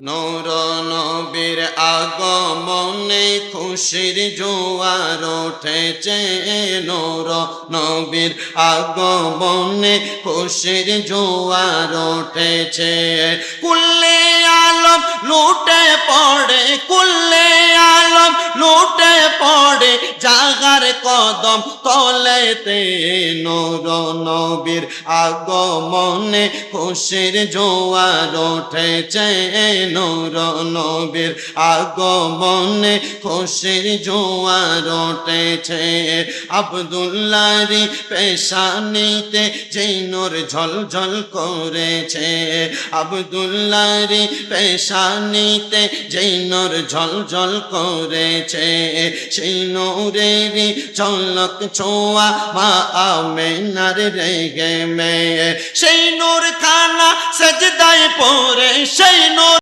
নূর নবীর আগমনে খুশির জোয়ার উঠেছে। নূর নবীর আগমনে খুশির জোয়ার উঠেছে। কুল্লে আলম লুটে পড়ে, কুল্লে আলম লুটে পড়ে জাগার কদম তলেতে। নূর নবীর আগমনে খুশির জোয়ার উঠেছে। নূর নবীর আগমনে খুশির জোয়ার উঠেছে। আব্দুল্লাহর পেশানিতে যেই নূর ঝলঝল করেছে। আব্দুল্লাহর পেশানিতে যেই নূর ঝলঝল করেছে। সেই নূরের ঝলক ছোঁয়া মা আমেনার রেগে মেয়ে। সেই নূর খানা সেজদায় পড়ে, সেই নূর